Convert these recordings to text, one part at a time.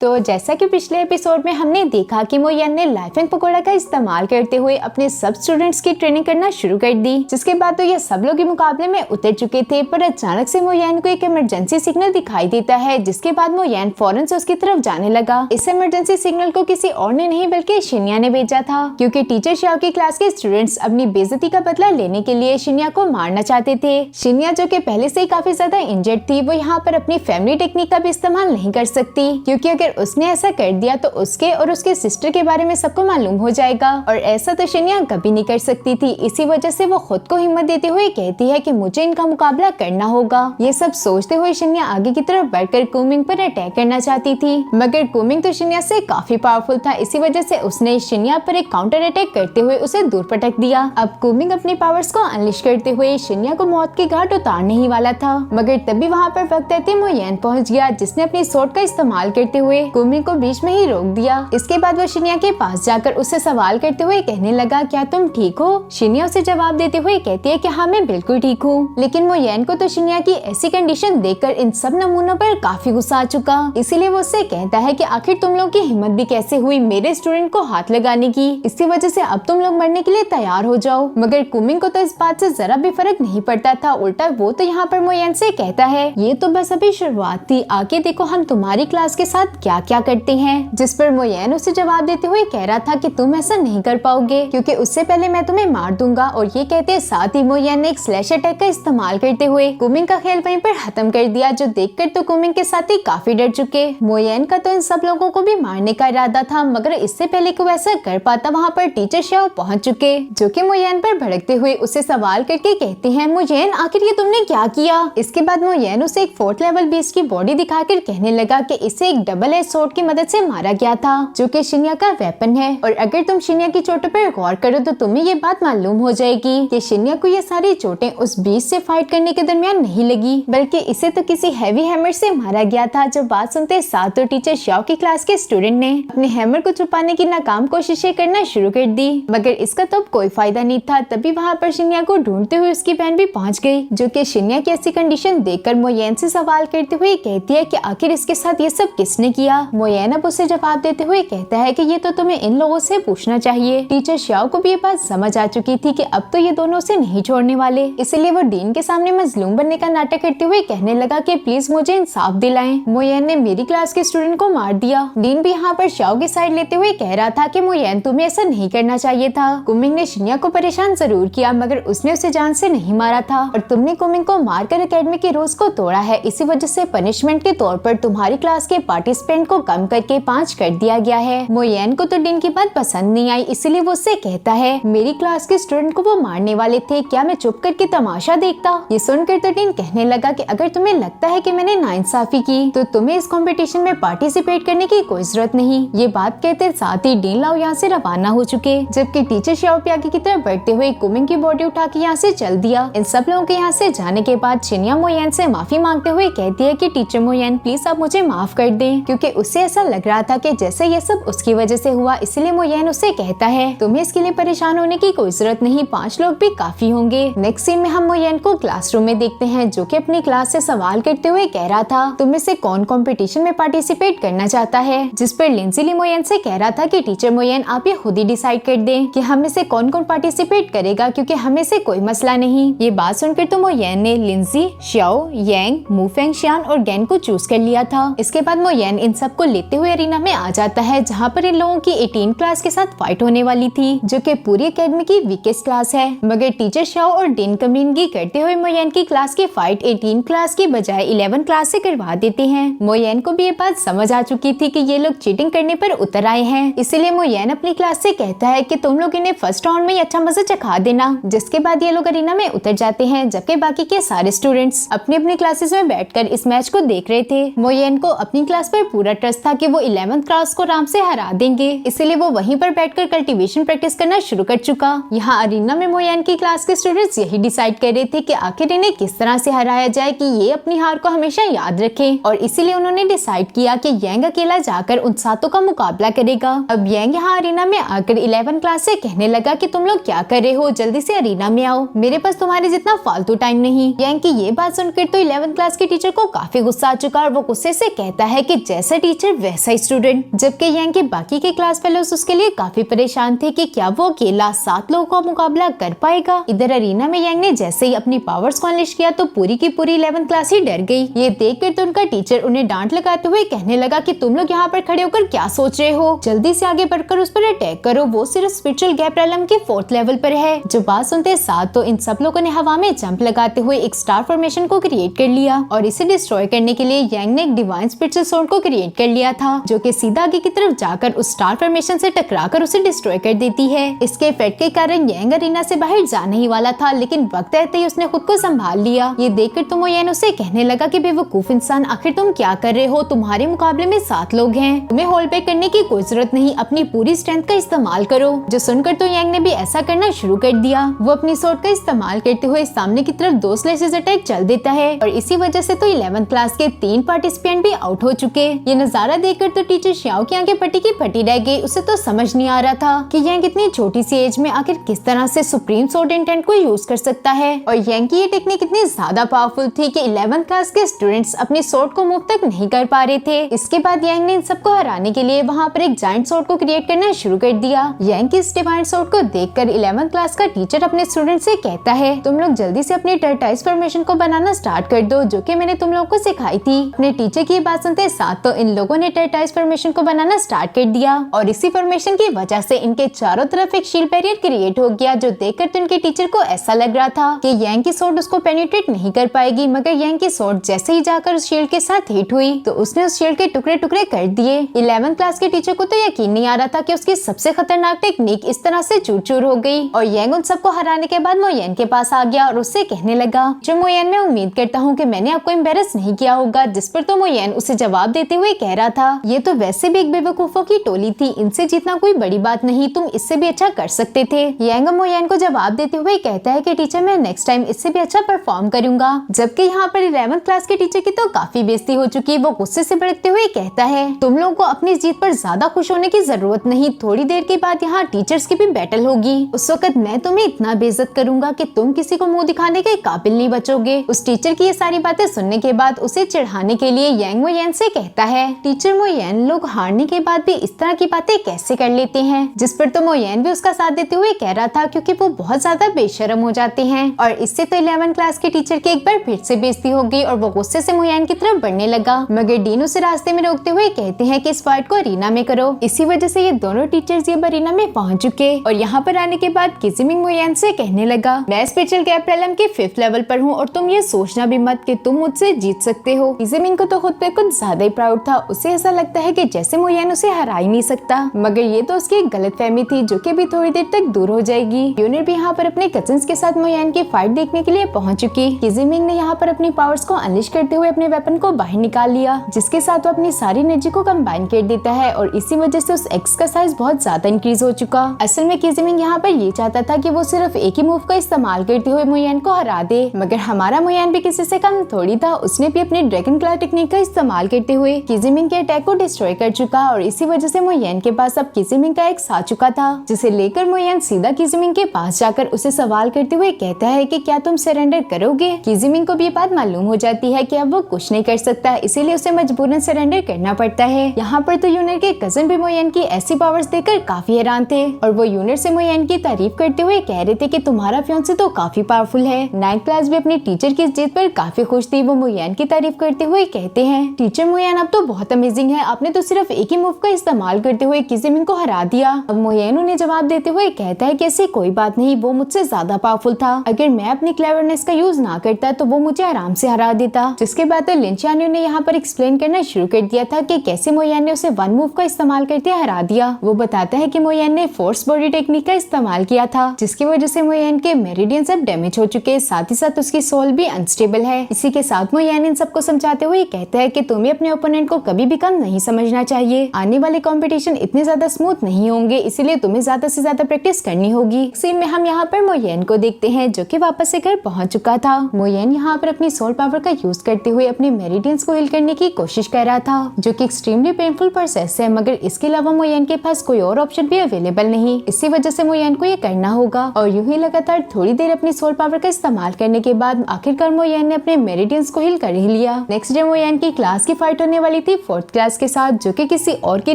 तो जैसा कि पिछले एपिसोड में हमने देखा कि मोयन ने लाइफिंग पकोड़ा का इस्तेमाल करते हुए अपने सब स्टूडेंट्स की ट्रेनिंग करना शुरू कर दी, जिसके बाद तो ये सब लोग मुकाबले में उतर चुके थे। पर अचानक से मोयन को एक इमरजेंसी सिग्नल दिखाई देता है, जिसके बाद मोयन फौरन से उसकी तरफ जाने लगा। इस इमरजेंसी सिग्नल को किसी और ने नहीं बल्कि शिन्या ने भेजा था, क्योंकि टीचर श्याओ की क्लास के स्टूडेंट्स अपनी बेइज्जती का बदला लेने के लिए शिन्या को मारना चाहते थे। शिन्या जो कि पहले से ही काफी ज्यादा इंजर्ड थी, वो यहाँ पर अपनी फैमिली टेक्निक का भी इस्तेमाल नहीं कर सकती, क्योंकि अगर उसने ऐसा कर दिया तो उसके और उसके सिस्टर के बारे में सबको मालूम हो जाएगा, और ऐसा तो शिन्या कभी नहीं कर सकती थी। इसी वजह से वो खुद को हिम्मत देते हुए कहती है कि मुझे इनका मुकाबला करना होगा। ये सब सोचते हुए शिन्या आगे की तरफ बढ़कर कुमिंग पर अटैक करना चाहती थी, मगर कुमिंग तो शिन्या से काफी पावरफुल था। इसी वजह से उसने शिन्या पर एक काउंटर अटैक करते हुए उसे दूर पटक दिया। अब कुमिंग अपनी पावर्स को अनलिश करते हुए शिन्या को मौत के घाट उतारने ही वाला था, मगर तभी वहाँ पर वक्त रहते मोयन पहुँच गया, जिसने अपनी स्वॉर्ड का इस्तेमाल करते हुए कुमिंग को बीच में ही रोक दिया। इसके बाद वो शिन्या के पास जाकर उससे सवाल करते हुए कहने लगा, क्या तुम ठीक हो? शिन्या उसे जवाब देते हुए कहती है कि हाँ, मैं बिल्कुल ठीक हूँ। लेकिन मोयन को तो शिन्या की ऐसी कंडीशन देखकर इन सब नमूनों पर काफी गुस्सा आ चुका। इसीलिए वो उससे कहता है कि आखिर तुम लोग की हिम्मत भी कैसे हुई मेरे स्टूडेंट को हाथ लगाने की? इसी वजह से अब तुम लोग मरने के लिए तैयार हो जाओ। मगर कुमिंग को तो इस बात से जरा भी फर्क नहीं पड़ता था। उल्टा वो तो यहाँ पर मोयन से कहता है, ये तो बस अभी शुरुआत थी, आगे देखो हम तुम्हारी क्लास के साथ क्या क्या करते हैं। जिस पर मोयन उसे जवाब देते हुए कह रहा था कि तुम ऐसा नहीं कर पाओगे, क्योंकि उससे पहले मैं तुम्हें मार दूंगा। और ये कहते साथ ही मोयन ने एक स्लैश अटैक का इस्तेमाल करते हुए कुमिंग का खेल वहीं पर खत्म कर दिया, जो देखकर तो कुमिंग के साथ ही काफी डर चुके। मोयन का तो इन सब लोगों को भी मारने का इरादा था, मगर इससे पहले कि वो ऐसा कर पाता वहाँ पर टीचर श्याओ पहुँच चुके, जो कि मोयन पर भड़कते हुए उसे सवाल करके कहते हैं, मोयन आखिर ये तुमने क्या किया? इसके बाद मोयन उसे एक 4th लेवल बीस्ट की बॉडी दिखाकर कहने लगा कि इसे एक डबल एज स्वॉर्ड की मदद से मारा गया था, जो कि शिन्या का वेपन है। और अगर तुम शिन्या की चोटों पर गौर करो तो तुम्हें ये बात मालूम हो जाएगी कि शिन्या को ये सारी चोटें उस बीस्ट से फाइट करने के दरमियान नहीं लगी, बल्कि इसे तो किसी हैवी हैमर से मारा गया था। जो बात सुनते साथ तो टीचर श्याओ की क्लास के स्टूडेंट ने अपने हैमर को छुपाने की नाकाम कोशिशें करना शुरू कर दी, मगर इसका तो कोई फायदा नहीं था। तभी वहाँ पर शिन्या को ढूंढते हुए उसकी बहन भी पहुँच गई, जो कि शिन्या की ऐसी कंडीशन देखकर मोयन से सवाल करते हुए कहती है कि आखिर इसके साथ ये सब किसने किया? मोयन अब उसे जवाब देते हुए कहता है कि ये तो तुम्हें इन लोगों से पूछना चाहिए। टीचर श्याओ को भी ये बात समझ आ चुकी थी कि अब तो ये दोनों से नहीं छोड़ने वाले, इसलिए वो डीन के सामने मजलूम बनने का नाटक करते हुए कहने लगा कि प्लीज मुझे इंसाफ दिलाएं। मोयन ने मेरी क्लास के स्टूडेंट को मार दिया। डीन भी यहाँ पर श्याओ की साइड लेते हुए कह रहा था कि मोयन तुम्हें ऐसा नहीं करना चाहिए था। कुमिंग ने शिन्या को परेशान जरूर किया, मगर उसने उसे जान से नहीं मारा था, और तुमने कुमिंग को मारकर एकेडमी के रूल्स को तोड़ा है। इसी वजह से पनिशमेंट के तौर पर तुम्हारी क्लास के पार्टिसिपेंट को कम करके 5 कर दिया गया है। मोयन को तो डीन की बात पसंद नहीं आई, इसलिए वो उससे कहता है, मेरी क्लास के स्टूडेंट को वो मारने वाले थे, क्या मैं चुप करके तमाशा देखता? ये सुनकर तो डीन कहने लगा कि अगर तुम्हें लगता है कि मैंने नाइंसाफी की तो तुम्हें इस कंपटीशन में पार्टिसिपेट करने की कोई जरूरत नहीं। ये बात कहते साथ ही डीन लाओ यहाँ से रवाना हो चुके, जबकि टीचर श्याओ आगे की तरफ बढ़ते हुए कुमिंग की बॉडी उठा के यहाँ से चल दिया। इन सब लोगों के यहाँ से जाने के बाद शिन्या मोयन से माफी मांगते हुए कहती है कि टीचर मोयन प्लीज आप मुझे माफ कर दें, क्योंकि उससे ऐसा लग रहा था कि जैसे ये सब उसकी वजह से हुआ। इसलिए मोयन उससे कहता है, तुम्हें इसके लिए परेशान होने की कोई जरूरत नहीं, 5 लोग भी काफी होंगे। नेक्स्ट सीन में हम मोयन को क्लासरूम में देखते हैं, जो कि अपनी क्लास से सवाल करते हुए कह रहा था, तुम में से कौन कंपटीशन में पार्टिसिपेट करना चाहता है? जिस पर लिंजी मोयन से कह रहा था कि टीचर मोयन आप ये खुद ही डिसाइड कर दें कि हम में से कौन कौन पार्टिसिपेट करेगा, क्योंकि हमें से कोई मसला नहीं। ये बात सुनकर तो मोयन ने लिंजी, श्याओ, यांग, मुफेंग शियान और गैन को चूज कर लिया था। इसके बाद मोयन इन सब को लेते हुए अरीना में आ जाता है, जहाँ पर इन लोगों की 18 क्लास के साथ फाइट होने वाली थी, जो कि पूरी एकेडमी की वीकेस्ट क्लास है। मगर टीचर श्याओ और डीन कमीनगी करते हुए मोयन की क्लास की फाइट 18 क्लास की बजाय 11 क्लास से करवा देते हैं। मोयन को भी ये बात समझ आ चुकी थी कि ये लोग चीटिंग करने पर उतर आए हैं, इसलिए मोयन अपनी क्लास से कहता है कि तुम लोग इन्हें फर्स्ट राउंड में अच्छा मजा चखा देना। जिसके बाद ये लोग अरीना में उतर जाते हैं, जबकि बाकी के सारे स्टूडेंट्स अपनी अपनी क्लासेस में बैठकर इस मैच को देख रहे थे। मोयन को अपनी क्लास पर पूरा ट्रस्ट था कि वो 11th क्लास को आराम से हरा देंगे, इसलिए वो वहीं पर बैठकर कल्टीवेशन प्रैक्टिस करना शुरू कर चुका। यहाँ अरीना में मोयन की क्लास के स्टूडेंट्स यही डिसाइड कर रहे थे कि आखिर इन्हें किस तरह से हराया जाए कि ये अपनी हार को हमेशा याद रखें, और इसीलिए उन्होंने डिसाइड किया कि यांग अकेला जाकर उन सातों का मुकाबला करेगा। अब यांग यहाँ अरीना में आकर 11 क्लास से कहने लगा कि तुम लोग क्या कर रहे हो, जल्दी से अरीना में आओ, मेरे पास तुम्हारे जितना फालतू टाइम नहीं। यांग की ये बात सुनकर तो 11 क्लास के टीचर को काफी गुस्सा आ चुका, और वो गुस्से से कहता है कि जैसे जैसा टीचर वैसा स्टूडेंट। जबकि यांग के बाकी के क्लास फेलोज उसके लिए काफी परेशान थे कि क्या वो अकेला 7 लोगों का मुकाबला कर पाएगा। इधर अरीना में यांग ने जैसे ही अपनी पावर्स को अनलिश किया तो पूरी की पूरी 11th क्लास ही डर गई। ये देखकर तो उनका टीचर उन्हें डांट लगाते हुए कहने लगा कि तुम लोग यहाँ पर खड़े होकर क्या सोच रहे हो, जल्दी से आगे बढ़कर उस पर अटैक करो, वो सिर्फ स्पिरिचुअल गैप रेलम के 4th लेवल पर है। जो बात सुनते साथ तो इन सब लोगों ने हवा में जंप लगाते हुए एक स्टार फॉर्मेशन को क्रिएट कर लिया और इसे डिस्ट्रॉय करने के लिए यांग ने एक डिवाइन स्पिरिचुअल स्वॉर्ड को क्रिएट कर लिया था, जो कि सीधा आगे की तरफ जाकर उस स्टार फॉर्मेशन से टकराकर उसे डिस्ट्रॉय कर देती है। इसके इफेक्ट के कारण यांग अरीना से बाहर जाने ही वाला था, लेकिन वक्त रहते ही उसने खुद को संभाल लिया। ये देखकर तो मोयन उसे कहने लगा कि बेवकूफ इंसान, आखिर तुम क्या कर रहे हो, तुम्हारे मुकाबले में 7 लोग हैं, तुम्हें होल्ड बैक करने की कोई जरूरत नहीं, अपनी पूरी स्ट्रेंथ का इस्तेमाल करो। जो सुनकर तो यांग ने भी ऐसा करना शुरू कर दिया। वो अपनी स्वॉर्ड का इस्तेमाल करते हुए सामने की तरफ 2 स्लैशेस अटैक चल देता है और इसी वजह से तो 11th क्लास के 3 पार्टिसिपेंट भी आउट हो चुके। ये नजारा देखकर तो टीचर श्याओ की आंखें फटी की फटी रह गई। उसे तो समझ नहीं आ रहा था कि यांग इतनी छोटी सी एज में आखिर किस तरह से सुप्रीम स्वॉर्ड इंटेंट को यूज कर सकता है। और यांग की ये टेक्निक इतनी ज्यादा पावरफुल थी कि 11th क्लास के स्टूडेंट्स अपनी स्वॉर्ड को मूव तक नहीं कर पा रहे थे। इसके बाद यांग ने इन सबको हराने के लिए वहाँ पर एक जायंट स्वॉर्ड को क्रिएट करना शुरू कर दिया। यांग की इस डिवाइन स्वॉर्ड को देखकर 11th क्लास का टीचर अपने स्टूडेंट से कहता है, तुम लोग जल्दी से अपनी टर्टाइज फॉर्मेशन को बनाना स्टार्ट कर दो, जो कि मैंने तुम लोगों को सिखाई थी। अपने टीचर की बात सुनते साथ तो इन लोगों ने टर्टाइज फॉर्मेशन को बनाना स्टार्ट कर दिया और इसी फॉर्मेशन की वजह से इनके चारों तरफ एक शील्ड बैरियर क्रिएट हो गया, जो देखकर तो इनके टीचर को ऐसा लग रहा था कि यांग की स्वॉर्ड उसको पेनिट्रेट नहीं कर पाएगी। मगर यांग की स्वॉर्ड जैसे ही जाकर उस शील्ड के साथ हिट हुई तो उसने उस शील्ड के टुकड़े टुकड़े कर दिए। 11th क्लास के टीचर को तो यकीन नहीं आ रहा था कि उसकी सबसे खतरनाक टेक्निक इस तरह से चूर चूर हो गई। और यांग उन सबको हराने के बाद मोयन के पास आ गया और उससे कहने लगा, जो मोयन, मैं उम्मीद करता हूँ कि मैंने आपको एम्बेरस नहीं किया होगा। जिस पर तो मोयन उसे जवाब देते हुए कह रहा था, ये तो वैसे भी एक बेवकूफों की टोली थी, इनसे जीतना कोई बड़ी बात नहीं, तुम इससे भी अच्छा कर सकते थे। यांग मोयन को जवाब देते हुए कहता है कि टीचर, मैं नेक्स्ट टाइम इससे भी अच्छा परफॉर्म करूंगा। जबकि यहाँ पर 11th क्लास के टीचर की तो काफी बेइज्जती हो चुकी। वो गुस्से से भड़कते हुए कहता है, तुम लोगों को अपनी जीत पर ज्यादा खुश होने की जरूरत नहीं, थोड़ी देर के बाद यहाँ टीचर्स की भी बैटल होगी। उस वक्त मैं तुम्हें इतना बेइज्जत करूंगा कि तुम किसी को मुंह दिखाने के काबिल नहीं बचोगे। उस टीचर की ये सारी बातें सुनने के बाद उसे चिढ़ाने के लिए यांग मोयन से कहता है, टीचर मोयन, लोग हारने के बाद भी इस तरह की बातें कैसे कर लेते हैं। जिस पर तो मोयन भी उसका साथ देते हुए कह रहा था क्योंकि वो बहुत ज्यादा बेशर्म हो जाते हैं। और इससे तो 11th क्लास के टीचर की एक बार फिर से बेइज्जती हो गई और वो गुस्से से मोयन की तरफ बढ़ने लगा। मगर डीन उसे रास्ते में रोकते हुए कहते हैं कि इस फाइट को अरीना में करो। इसी वजह से ये दोनों टीचर्स ये अरीना में पहुंच चुके और यहाँ पर आने के बाद किजिमिंग मोयन से कहने लगा, मैं स्पिरिचुअल गैप रेलम के 5th लेवल पर हूँ और तुम ये सोचना भी मत कि तुम मुझसे जीत सकते हो। किजिमिंग को तो खुद पे कुछ ज्यादा ही प्राउड था। उसे ऐसा लगता है कि जैसे मोयन उसे हरा ही नहीं सकता। मगर ये तो उसकी एक गलतफहमी थी, जो कि भी थोड़ी देर तक दूर हो जाएगी। यूनिट भी यहाँ पर अपने कजिन्स के साथ मोयन की फाइट देखने के लिए पहुंच चुकी। किजिमिंग ने यहाँ पर अपनी पावर्स को अनलिश करते हुए अपने वेपन को बाहर निकाल लिया, जिसके साथ वो अपनी सारी एनर्जी को कंबाइन कर देता है और इसी वजह से उस एक्स का साइज बहुत ज्यादा इंक्रीज हो चुका। असल में किजिमिंग यहाँ पर ये चाहता था कि वो सिर्फ एक ही मूव का इस्तेमाल करते हुए मोयन को हरा दे। मगर हमारा मोयन भी किसी से कम थोड़ी था। उसने भी अपने ड्रैगन क्लॉ टेक्निक का इस्तेमाल करते हुए किजिमिंग के अटैक को डिस्ट्रॉय कर चुका और इसी वजह से मोयन के पास अब किजिमिंग का एक्स आ चुका था, जिसे लेकर मोयन सीधा किजिमिंग के पास जाकर उसे सवाल करते हुए कहता है कि क्या तुम सरेंडर करोगे। किजिमिंग को भी ये बात मालूम हो जाती है कि अब वो कुछ नहीं कर सकता, इसीलिए उसे मजबूरन सरेंडर करना पड़ता है। यहाँ पर तो यूनिट के कजन भी मोयन की ऐसी पावर्स देखकर काफी हैरान थे और वो यूनिट से मोयन की तारीफ करते हुए कह रहे थे कि तुम्हारा फियांसे तो काफी पावरफुल है। 9th क्लास भी अपनी टीचर की जीत पर काफी खुश थी। वो मोयन की तारीफ करते हुए कहते हैं, टीचर मोयन, अब तो बहुत अमेजिंग है, आपने तो सिर्फ एक ही मूव का इस्तेमाल करते हुए किजिमिंग को हरा दिया। अब मोयन उन्हें जवाब देते हुए कहता है कि ऐसी कोई बात नहीं, वो मुझसे ज्यादा पावरफुल था। अगर मैं अपनी क्लेवरनेस का यूज ना करता तो वो मुझे आराम से हरा देता। जिसके बाद तो लिंचियानियो ने यहाँ पर एक्सप्लेन करना शुरू कर दिया था कि कैसे मोयन ने उसे 1 मूव का इस्तेमाल करते हरा दिया। वो बताता है कि मोयन ने फोर्स बॉडी टेक्निक का इस्तेमाल किया था, जिसकी वजह से मोयन के मेरिडियन सब डैमेज हो चुके, साथ ही साथ उसकी सोल भी अनस्टेबल है। इसी के साथ मोयन इन सबको समझाते हुए कहता है कि तुम्हें अपने ओपोनेंट को कभी भी कम नहीं समझना चाहिए। आने वाले कंपटीशन इतने ज्यादा स्मूथ नहीं होंगे, इसीलिए तुम्हें ज्यादा से ज्यादा प्रैक्टिस करनी होगी। सीन में हम यहाँ पर मोयन को देखते हैं, जो कि वापस से घर पहुंच चुका था। मोयन यहाँ पर अपनी सोल पावर का यूज करते हुए अपने मेरिडियंस को हील करने की कोशिश कर रहा था, जो कि एक्सट्रीमली पेनफुल प्रोसेस है। मगर इसके अलावा मोयन के पास कोई और ऑप्शन भी अवेलेबल नहीं, इसी वजह से मोयन को ये करना होगा। और यूं ही लगातार थोड़ी देर अपनी सोल पावर का इस्तेमाल करने के बाद आखिरकार मोयन ने अपने मेरिडियंस को हील कर ही लिया। नेक्स्ट डे मोयन की क्लास की फाइट होने वाली रही थी 4th क्लास के साथ, जो कि किसी और की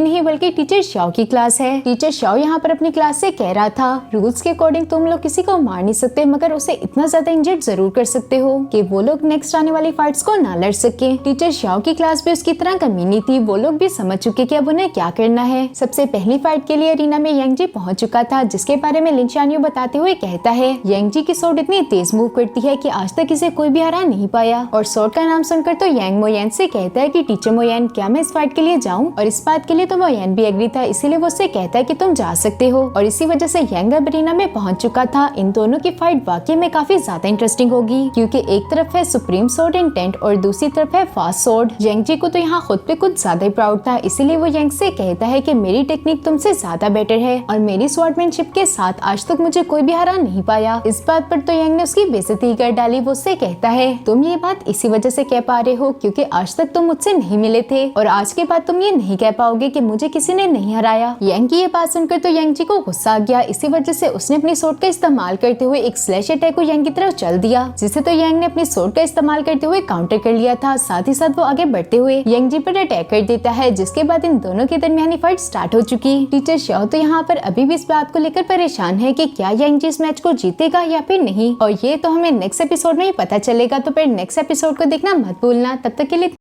नहीं बल्कि टीचर शाओ की क्लास है। टीचर शाओ यहाँ पर अपनी क्लास से कह रहा था, रूल्स के अकॉर्डिंग तुम लोग किसी को मार नहीं सकते, मगर उसे इतना ज्यादा इंजर्ड जरूर कर सकते हो कि वो लोग नेक्स्ट आने वाली फाइट्स को ना लड़ सके। टीचर शाओ की क्लास भी उसकी तरह कमीनी थी, वो लोग भी समझ चुके कि अब उन्हें क्या करना है। सबसे पहली फाइट के लिए अरीना में यांग जी पहुंच चुका था, जिसके बारे में लिन शानियो बताते हुए कहता है, यांग जी की स्वॉर्ड इतनी तेज मूव करती है कि आज तक इसे कोई भी हरा नहीं पाया। और स्वॉर्ड का नाम सुनकर तो यांग मोयन से कहता है कि टीचर मोयन, क्या मैं इस फाइट के लिए जाऊं? और इस बात के लिए तो मोयन भी एग्री था, इसीलिए वो उससे कहता है कि तुम जा सकते हो। और इसी वजह से यांग अब अरीना में पहुंच चुका था। इन दोनों की फाइट वाकई में काफी ज्यादा इंटरेस्टिंग होगी, क्योंकि एक तरफ है सुप्रीम स्वॉर्ड इंटेंट और दूसरी तरफ है फास्ट स्वॉर्ड। यांग जी को तो यहाँ खुद पे कुछ ज्यादा ही प्राउड था, इसीलिए वो यांग से कहता है कि मेरी टेक्निक तुमसे ज्यादा बेटर है और मेरी स्वॉर्डमैनशिप के साथ आज तक मुझे कोई भी हरा नहीं पाया। इस बात पर तो यांग ने उसकी बेइज्जती कर डाली। वो उससे कहता है, तुम ये बात इसी वजह से कह पा रहे हो क्योंकि आज तक तुम मुझसे नहीं मिले थे और आज के बाद तुम ये नहीं कह पाओगे कि मुझे किसी ने नहीं हराया। यांग की ये बात सुनकर तो यांग जी को गुस्सा आ गया। इसी वजह से उसने अपनी स्वॉर्ड का इस्तेमाल करते हुए एक स्लैश अटैक को यांग की तरफ चल दिया, जिसे तो यांग ने अपनी स्वॉर्ड का इस्तेमाल करते हुए काउंटर कर लिया था। साथ ही साथ वो आगे बढ़ते हुए यांग जी पर अटैक कर देता है, जिसके बाद इन दोनों के दरमियानी फाइट स्टार्ट हो चुकी। टीचर शाओ तो यहाँ पर अभी भी इस बात को लेकर परेशान है कि क्या यांग जी इस मैच को जीतेगा या फिर नहीं, और ये तो हमें नेक्स्ट एपिसोड में ही पता चलेगा। तो फिर नेक्स्ट एपिसोड को देखना मत भूलना। तब तक के लिए